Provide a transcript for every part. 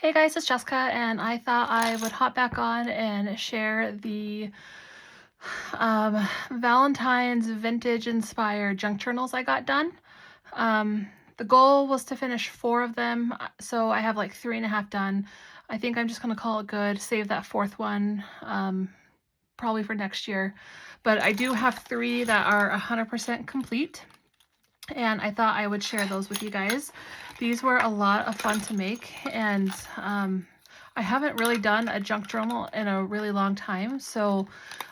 Hey guys, it's Jessica, and I thought I would hop back on and share the Valentine's vintage inspired junk journals I got done. Um, the goal was to finish 4 of them, so I have like 3.5 done. I think I'm just gonna call it good, save that 4th one, probably for next year. But I do have 3 that are 100% complete, and I thought I would share those with you guys. These were a lot of fun to make, and I haven't really done a junk journal in a really long time, so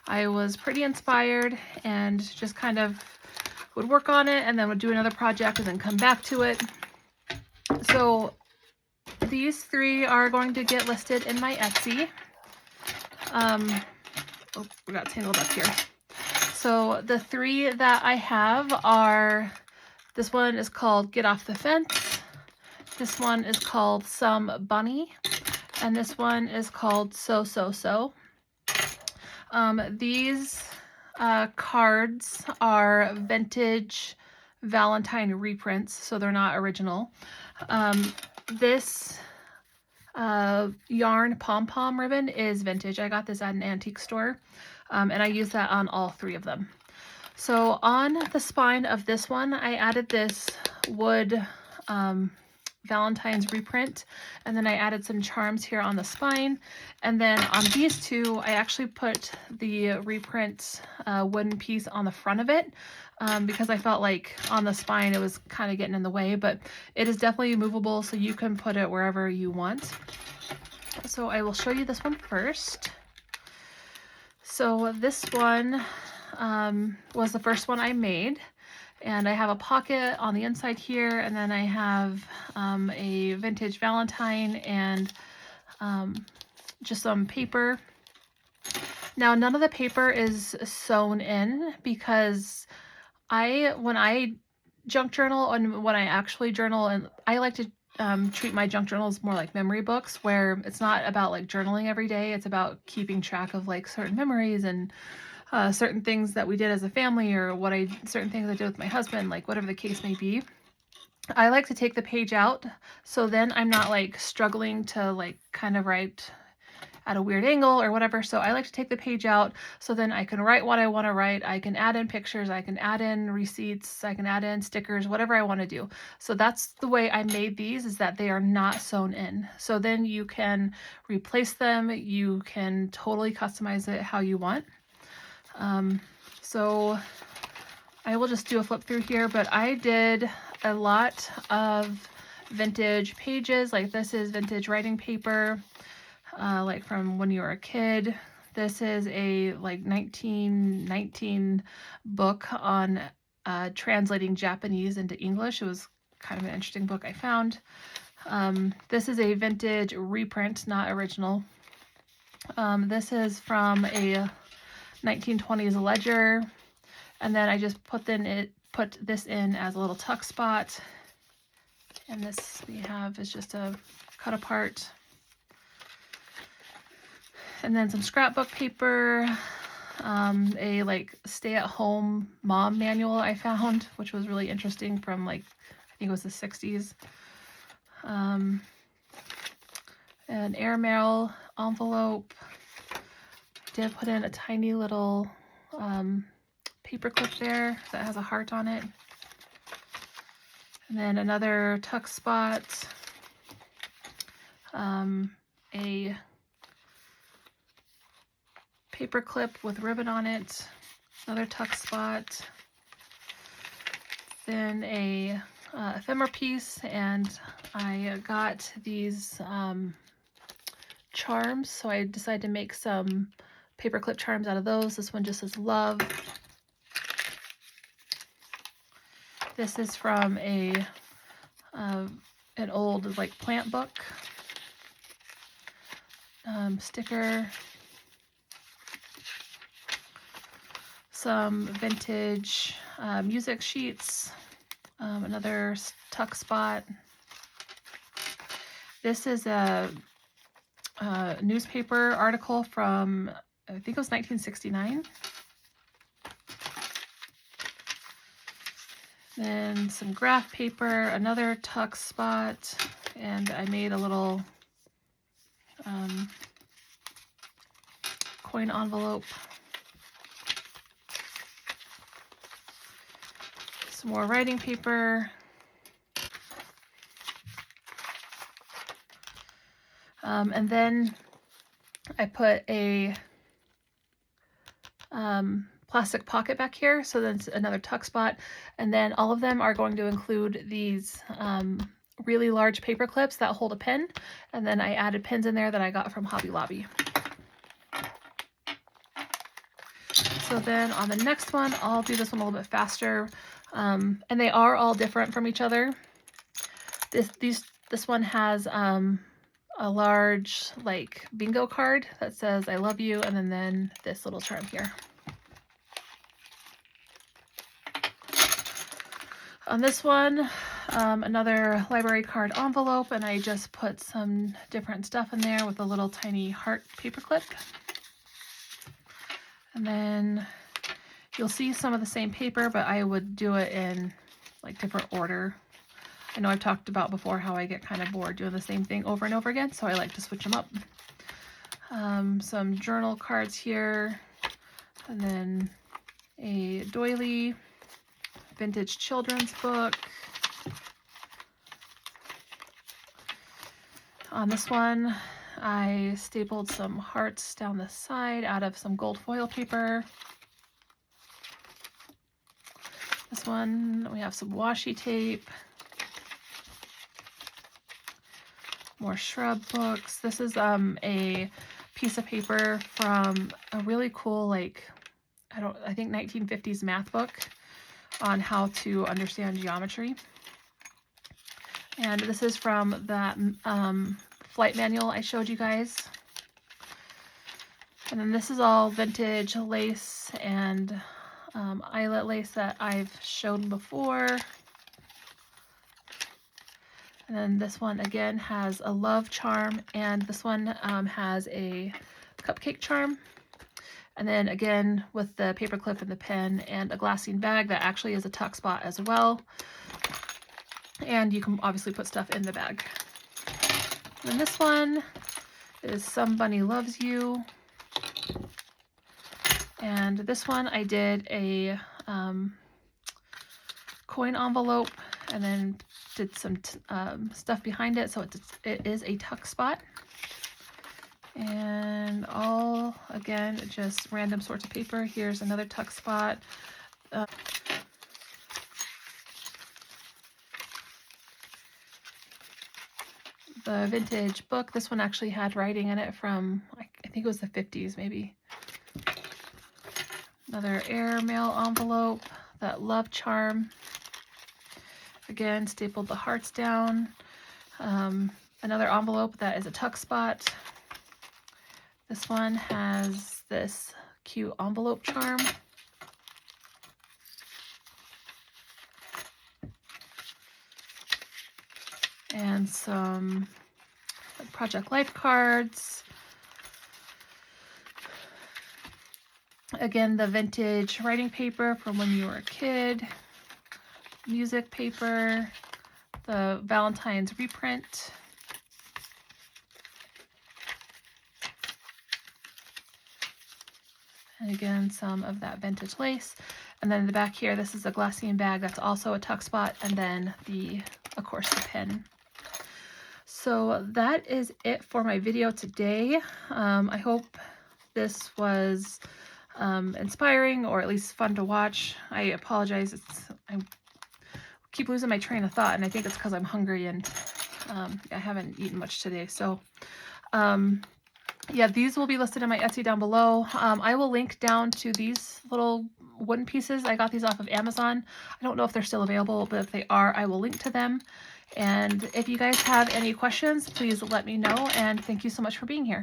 I was pretty inspired and just kind of would work on it and then would do another project and then come back to it. So these 3 are going to get listed in my Etsy. Oh, we got tangled up here. So the 3 that I have are, this one is called Get Off the Fence, this one is called Some Bunny, and this one is called So So So. These cards are vintage Valentine reprints, so they're not original. This yarn pom-pom ribbon is vintage. I got this at an antique store, and I use that on all 3 of them. So on the spine of this one, I added this wood Valentine's reprint, and then I added some charms here on the spine, and then on these 2 I actually put the reprint wooden piece on the front of it, because I felt like on the spine it was kind of getting in the way, but it is definitely movable, so you can put it wherever you want. So I will show you this one first. So this one was the first one I made, and I have a pocket on the inside here, and then I have a vintage Valentine and just some paper. Now, none of the paper is sewn in because when I junk journal and when I actually journal, and I like to treat my junk journals more like memory books, where it's not about like journaling every day, it's about keeping track of like certain memories and certain things that we did as a family, or certain things I did with my husband, like whatever the case may be. I like to take the page out, so then I'm not like struggling to like kind of write at a weird angle or whatever. So I like to take the page out, so then I can write what I want to write. I can add in pictures, I can add in receipts, I can add in stickers, whatever I want to do. So that's the way I made these, is that they are not sewn in. So then you can replace them, you can totally customize it how you want. So I will just do a flip through here, but I did a lot of vintage pages. Like this is vintage writing paper, like from when you were a kid. This is a like 1919 book on translating Japanese into English. It was kind of an interesting book I found. This is a vintage reprint, not original. This is from a 1920s ledger, and then I just put this in as a little tuck spot, and this we have is just a cut apart, and then some scrapbook paper, a like stay-at-home mom manual I found, which was really interesting, from like I think it was the 60s. An airmail envelope. I did put in a tiny little paper clip there that has a heart on it. And then another tuck spot, a paper clip with ribbon on it, another tuck spot, then a ephemera piece, and I got these charms, so I decided to make some paper clip charms out of those. This one just says love. This is from an old like plant book. Sticker. Some vintage music sheets. Another tuck spot. This is a newspaper article from, I think it was 1969. Then some graph paper, another tuck spot, and I made a little coin envelope. Some more writing paper. And then I put a plastic pocket back here, so that's another tuck spot. And then all of them are going to include these really large paper clips that hold a pen. And then I added pins in there that I got from Hobby Lobby. So then on the next one, I'll do this one a little bit faster. And they are all different from each other. This one has a large like bingo card that says I love you, and then this little charm here. On this one, another library card envelope, and I just put some different stuff in there with a little tiny heart paperclip. And then you'll see some of the same paper, but I would do it in like different order. I know I've talked about before how I get kind of bored doing the same thing over and over again, so I like to switch them up. Some journal cards here, and then a doily, vintage children's book. On this one, I stapled some hearts down the side out of some gold foil paper. This one, we have some washi tape. More shrub books. This is a piece of paper from a really cool, like, I think 1950s math book on how to understand geometry. And this is from that flight manual I showed you guys. And then this is all vintage lace and eyelet lace that I've shown before. And then this one again has a love charm, and this one has a cupcake charm. And then again with the paper clip and the pen, and a glassine bag that actually is a tuck spot as well. And you can obviously put stuff in the bag. And this one is Somebody Loves You. And this one I did a coin envelope and then did some stuff behind it, so it is a tuck spot. And all, again, just random sorts of paper. Here's another tuck spot. The vintage book, this one actually had writing in it from, I think it was the 50s maybe. Another airmail envelope, that love charm. Again, stapled the hearts down. Another envelope that is a tuck spot. This one has this cute envelope charm. And some Project Life cards. Again, the vintage writing paper from when you were a kid. Music paper. The Valentines reprint. And again, some of that vintage lace. And then in the back here, this is a glassine bag that's also a tuck spot. And then of course, the pen. So that is it for my video today. I hope this was inspiring, or at least fun to watch. I apologize. I keep losing my train of thought, and I think it's because I'm hungry and I haven't eaten much today. So yeah, these will be listed in my Etsy down below. I will link down to these little wooden pieces. I got these off of Amazon. I don't know if they're still available, but if they are, I will link to them. And if you guys have any questions, please let me know. And thank you so much for being here.